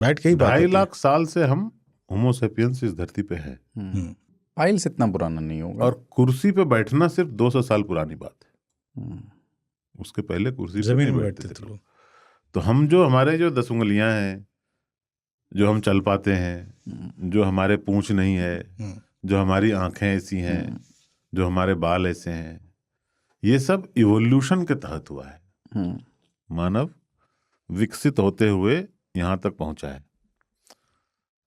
बैठ के ही बात 2.5 होती है। लाख साल से हम होमोसेपियंस इस धरती पे हैं, पाइल्स इतना पुराना नहीं होगा। और कुर्सी पे बैठना सिर्फ 200 साल पुरानी बात है। उसके पहले कुर्सी पे जमीन नहीं में बैठते बैठते थे लोग। तो हम जो हमारे जो 10 उंगलियां हैं, जो हम चल पाते हैं, जो हमारे पूंछ नहीं है, जो हमारी आंखें ऐसी हैं, जो हमारे बाल ऐसे हैं, ये सब इवोल्यूशन के तहत हुआ है। मानव विकसित होते हुए यहाँ तक पहुंचा है।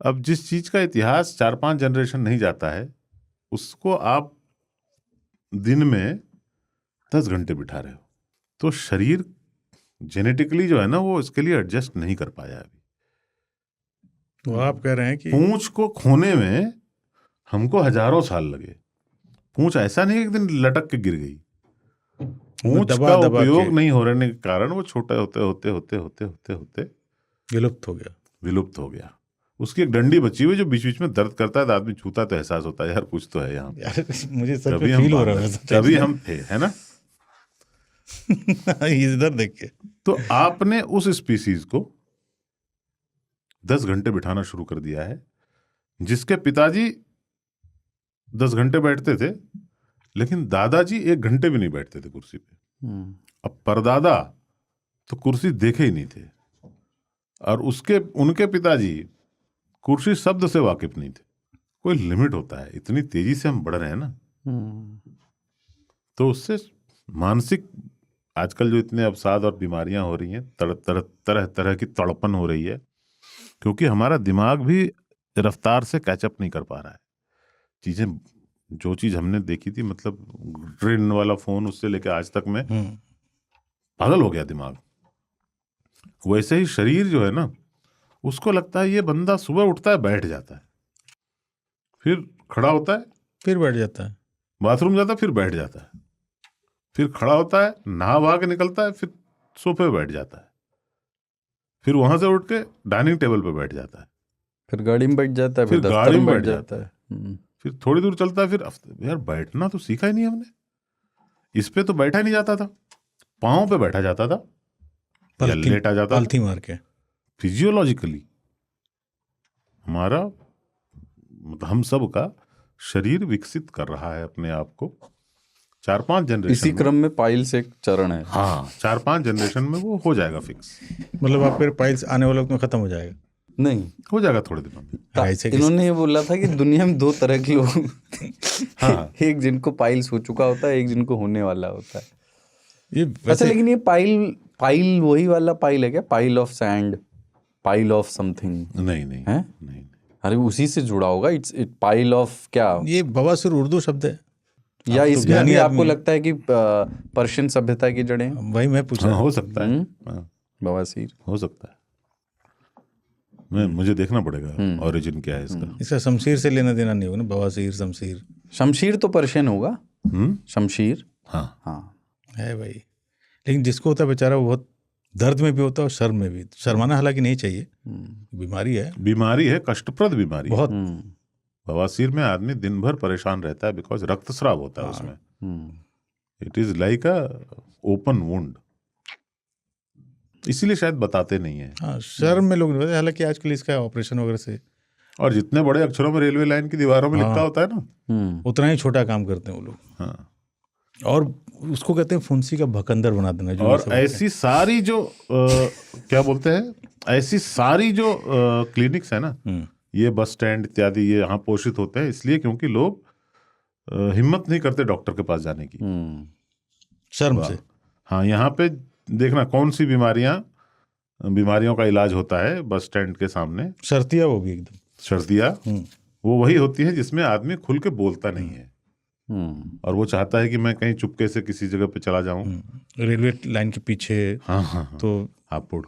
अब जिस चीज का इतिहास 4-5 जनरेशन नहीं जाता है, उसको आप दिन में 10 घंटे बिठा रहे हो, तो शरीर जेनेटिकली जो है ना, वो इसके लिए एडजस्ट नहीं कर पाया अभी। तो आप कह रहे हैं कि पूंछ को खोने में हमको हजारों साल लगे। पूंछ ऐसा नहीं एक दिन लटक के गिर गई। पूंछ का उपयोग नहीं होने के कारण वो छोटे होते होते होते होते होते होते विलुप्त हो गया। उसकी एक डंडी बची हुई जो बीच बीच में दर्द करता है, तो आदमी छूता है तो एहसास होता है यार कुछ तो है यहाँ पे। यार मुझे सच कभी में फील हो रहा है, कभी हम थे, है ना। इधर देख के तो आपने उस स्पीसीज को 10 घंटे बिठाना शुरू कर दिया है, जिसके पिताजी 10 घंटे बैठते थे, लेकिन दादाजी 1 घंटे भी नहीं बैठते थे कुर्सी पे। अब परदादा तो कुर्सी देखे ही नहीं थे, और उनके पिताजी कुर्सी शब्द से वाकिफ नहीं थे। कोई लिमिट होता है, इतनी तेजी से हम बढ़ रहे हैं ना, तो उससे मानसिक आजकल जो इतने अवसाद और बीमारियां हो रही हैं, तरह तरह की तड़पन हो रही है, क्योंकि हमारा दिमाग भी रफ्तार से कैचअप नहीं कर पा रहा है। चीजें, जो चीज हमने देखी थी, मतलब ट्रेन वाला फोन, उससे लेके आज तक में पागल हो गया दिमाग। वैसे ही शरीर जो है ना, उसको लगता है ये बंदा सुबह उठता है, बैठ जाता है, फिर खड़ा होता है, फिर बैठ जाता है, बाथरूम जाता है, फिर बैठ जाता है, फिर खड़ा होता है, नहा वहा के निकलता है, फिर सोफे पे बैठ जाता है, फिर वहां से उठ के डाइनिंग टेबल पे बैठ जाता है, फिर गाड़ी में बैठ जाता है, फिर गाड़ी में बैठ जाता है, फिर थोड़ी दूर चलता है, फिर यार बैठना तो सीखा ही नहीं हमने, इस पे तो बैठा ही नहीं जाता था, पाँव पे बैठा जाता था या लेटा जाता पालथी मार के। फिजियोलॉजिकली हमारा, मतलब हम सब का शरीर विकसित कर रहा है अपने आप को। 4-5 जनरेशन इसी क्रम में पाइल्स एक चरण है। हाँ, 4-5 जनरेशन में वो हो जाएगा फिक्स। मतलब आप फिर पाइल्स आने वाले वक्त में खत्म हो जाएगा? नहीं, हो जाएगा थोड़े दिनों में। इन्होंने ये बोला था कि दुनिया में 2 तरह के लोग हाँ। एक जिनको पाइल्स हो चुका होता है, एक जिनको होने वाला होता है। ये अच्छा, लेकिन ये पाइल वही वाला पाइल है क्या? Pile of sand, pile of something? नहीं है, नहीं। अरे उसी से जुड़ा होगा। इट्स पाइल ऑफ क्या? ये बवासीर उर्दू शब्द है या इसमें भी आपको लगता है कि पर्शियन सभ्यता की जड़ें? वही मैं पूछ रहा हूँ। हो सकता है, बवासीर हो सकता है। मुझे देखना पड़ेगा ओरिजिन क्या है इसका। इसका शमशीर से लेना देना नहीं होगा ना? बवासीर, शमशीर। शमशीर तो पर्शियन होगा। शमशीर, हाँ है भाई। लेकिन जिसको होता है बेचारा, वो बहुत दर्द में भी होता है और शर्म में भी। शर्माना हालांकि नहीं चाहिए, बीमारी है, कष्टप्रद बीमारी बहुत। बवासीर में आदमी दिन भर परेशान रहता है, बिकॉज रक्तस्राव होता है उसमें। It is like a open wound, इसीलिए शायद बताते नहीं है। हाँ, शर्म में लोग नहीं बताते। हालांकि आजकल इसका ऑपरेशन वगैरह से, और जितने बड़े अक्षरों में रेलवे लाइन की दीवारों में लिखा होता है ना, उतना ही छोटा काम करते हैं वो लोग। हाँ, और उसको कहते हैं फुंसी का भकंदर बना देना। जो और ऐसी सारी जो क्या बोलते हैं, ऐसी सारी जो क्लिनिक्स है ना, ये बस स्टैंड इत्यादि, ये यहाँ पोषित होते हैं इसलिए क्योंकि लोग हिम्मत नहीं करते डॉक्टर के पास जाने की, शर्म से। हाँ, यहाँ पे देखना कौन सी बीमारियों का इलाज होता है बस स्टैंड के सामने। सर्दियाँ, वो भी एकदम सर्दियाँ, वो वही होती है जिसमें आदमी खुल के बोलता नहीं है, और वो चाहता है कि मैं कहीं चुपके से किसी जगह पे चला जाऊं, रेलवे लाइन के पीछे। हाँ, तो हापुड़